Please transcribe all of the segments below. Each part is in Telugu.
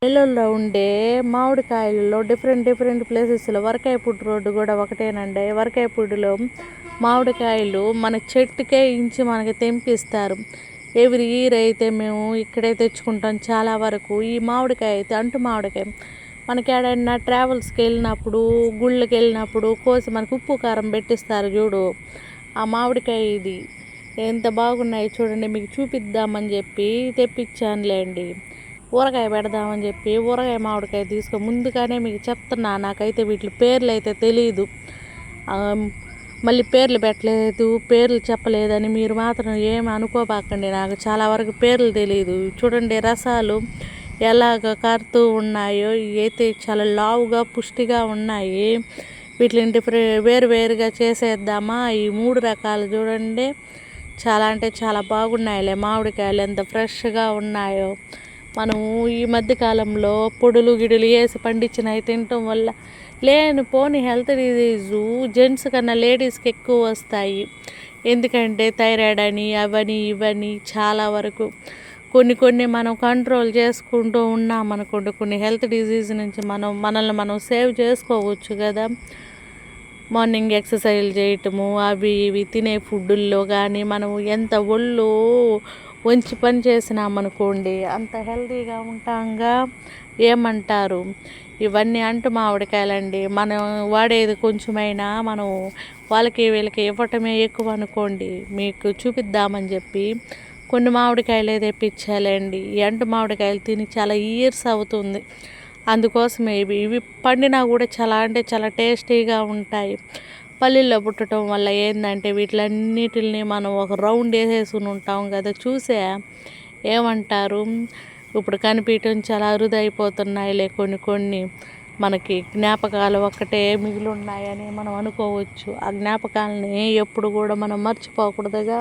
నెల్లూరులో ఉండే మామిడికాయలలో డిఫరెంట్ ప్లేసెస్లో వరకాయపూడి రోడ్డు కూడా ఒకటేనండి. వరకాయపూడిలో మామిడికాయలు మన చెట్టుకే ఇంచి మనకి తెంపిస్తారు. ఎవ్రీ ఇయర్ అయితే మేము ఇక్కడే తెచ్చుకుంటాం. చాలా వరకు ఈ మామిడికాయ అయితే అంటు మామిడికాయ మనకి ఏడైనా ట్రావెల్స్కి వెళ్ళినప్పుడు, గుళ్ళకి వెళ్ళినప్పుడు కోసి మనకు ఉప్పు కారం పెట్టిస్తారు చూడు, ఆ మామిడికాయ ఇది. ఎంత బాగున్నాయి చూడండి, మీకు చూపిద్దామని చెప్పి తెప్పించానులేండి. ఊరగాయ పెడదామని చెప్పి ఊరగాయ మామిడికాయ ముందుగానే మీకు చెప్తున్నా. నాకైతే వీటి పేర్లు అయితే తెలియదు, మళ్ళీ పేర్లు పెట్టలేదు, పేర్లు చెప్పలేదని మీరు మాత్రం ఏమి అనుకోబాకండి. నాకు చాలా వరకు పేర్లు తెలియదు. చూడండి రసాలు ఎలాగ కారుతూ ఉన్నాయో, అయితే చాలా లావుగా పుష్టిగా ఉన్నాయి. వీటిని వేరువేరుగా చేసేద్దామా. ఈ 3 రకాలు చూడండి, చాలా అంటే చాలా బాగున్నాయిలే. మామిడికాయలు ఎంత ఫ్రెష్గా ఉన్నాయో. మనము ఈ మధ్యకాలంలో పొడులు గిడులు వేసి పండించినవి తినటం వల్ల పోని హెల్త్ డిజీజు జెంట్స్ కన్నా లేడీస్కి ఎక్కువ వస్తాయి. ఎందుకంటే థైరాయిడ్ అని అవని ఇవని చాలా వరకు కొన్ని మనం కంట్రోల్ చేసుకుంటూ ఉన్నామనుకోండి, కొన్ని హెల్త్ డిజీజ్ నుంచి మనల్ని మనం సేవ్ చేసుకోవచ్చు కదా. మార్నింగ్ ఎక్సర్సైజ్ చేయటము, అవి ఇవి తినే ఫుడ్డుల్లో కానీ మనం ఎంత ఒళ్ళు వంచి పని చేసినామనుకోండి అంత హెల్తీగా ఉంటాంగా. ఏమంటారు? ఇవన్నీ అంటు మామిడికాయలండి. మనం వాడేది కొంచెమైనా మనం వాళ్ళకి వీళ్ళకి ఇవ్వటమే ఎక్కువ అనుకోండి. మీకు చూపిద్దామని చెప్పి కొన్ని మామిడికాయలు తెప్పించాలండి. ఈ అంటు మామిడికాయలు తిని చాలా ఇయర్స్ అవుతుంది. అందుకోసమే ఇవి పండినా కూడా చాలా అంటే చాలా టేస్టీగా ఉంటాయి. పల్లెల్లో పుట్టడం వల్ల ఏంటంటే వీటిలన్నిటిని మనం ఒక రౌండ్ వేసేసుకుని ఉంటాం కదా, చూసే ఏమంటారు, ఇప్పుడు కనిపించడం చాలా అరుదైపోతున్నాయిలే. కొన్ని మనకి జ్ఞాపకాలు ఒక్కటే మిగిలి ఉన్నాయని మనం అనుకోవచ్చు. ఆ జ్ఞాపకాలని ఎప్పుడు కూడా మనం మర్చిపోకూడదుగా.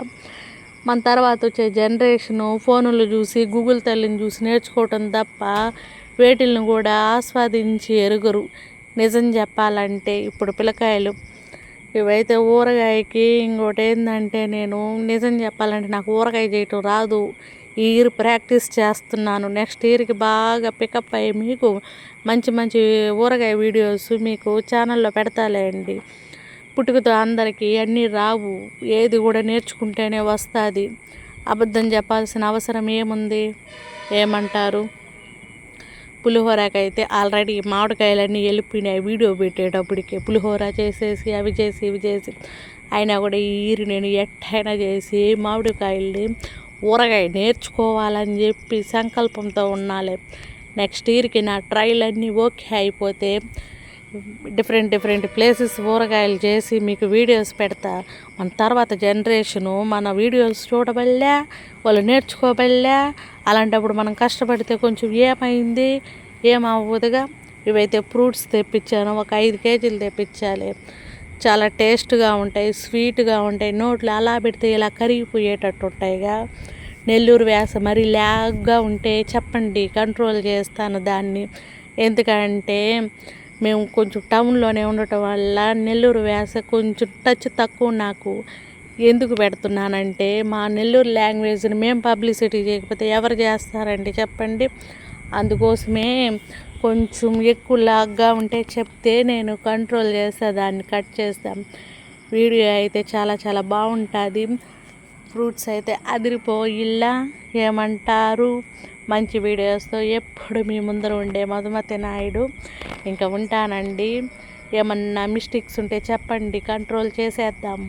మన తర్వాత వచ్చే జనరేషను ఫోనులు చూసి గూగుల్ తల్లిని చూసి నేర్చుకోవటం తప్ప వేటిల్ని కూడా ఆస్వాదించి ఎరుగరు. నిజం చెప్పాలంటే ఇప్పుడు పిల్లకాయలు ఇవైతే ఊరగాయకి ఇంకోటి ఏంటంటే, నేను నిజం చెప్పాలంటే నాకు ఊరగాయ చేయటం రాదు. ఈ ఇయర్ ప్రాక్టీస్ చేస్తున్నాను. నెక్స్ట్ ఇయర్కి బాగా పికప్ అయ్యి మీకు మంచి ఊరగాయ వీడియోస్ మీకు ఛానల్లో పెడతాలేండి. పుట్టుకతో అందరికీ అన్నీ రావు, ఏది కూడా నేర్చుకుంటేనే వస్తుంది. అబద్ధం చెప్పాల్సిన అవసరం ఏముంది? ఏమంటారు? పులిహోరకైతే ఆల్రెడీ మామిడికాయలన్నీ వెళ్ళిపోయినాయి. వీడియో పెట్టేటప్పటికే పులిహోర చేసేసి అవి చేసి ఇవి చేసి, అయినా కూడా ఈ ఇయర్ నేను ఎట్టైనా చేసి మామిడికాయల్ని ఊరగాయ నేర్చుకోవాలని చెప్పి సంకల్పంతో ఉన్నాలే. నెక్స్ట్ ఇయర్కి నా ట్రైల్ అన్నీ ఓకే అయిపోతే డిఫరెంట్ ప్లేసెస్ ఊరగాయలు చేసి మీకు వీడియోస్ పెడతా. మన తర్వాత జనరేషను మన వీడియోస్ చూడబడలే, వాళ్ళు నేర్చుకోబడలే. అలాంటప్పుడు మనం కష్టపడితే కొంచెం ఏమైంది? ఏమవ్వదుగా. ఇవైతే ఫ్రూట్స్ తెప్పించాను, ఒక 5 కేజీలు తెప్పించాలి. చాలా టేస్ట్గా ఉంటాయి, స్వీట్గా ఉంటాయి. నోట్లో అలా పెడితే ఇలా కరిగిపోయేటట్టు ఉంటాయిగా. నెల్లూరు వేస మరి లాగ్గా ఉంటే చెప్పండి, కంట్రోల్ చేస్తాను దాన్ని. ఎందుకంటే మేము కొంచెం టౌన్లోనే ఉండటం వల్ల నెల్లూరు వేస కొంచెం టచ్ తక్కువ నాకు. ఎందుకు పెడుతున్నానంటే మా నెల్లూరు లాంగ్వేజ్ని మేము పబ్లిసిటీ చేయకపోతే ఎవరు చేస్తారండి చెప్పండి. అందుకోసమే కొంచెం ఎక్కువ లాగ్గా ఉంటే చెప్తే నేను కంట్రోల్ చేస్తా, దాన్ని కట్ చేస్తాం. వీడియో అయితే చాలా బాగుంటుంది. ఫ్రూట్స్ అయితే అదిరిపోయిల్లా. ఏమంటారు? మంచి వీడియోస్తో ఎప్పుడు మీ ముందర ఉండే మధుమతి నాయుడు. ఇంకా ఉంటానండి. ఏమన్నా మిస్టేక్స్ ఉంటే చెప్పండి, కంట్రోల్ చేసేద్దాం.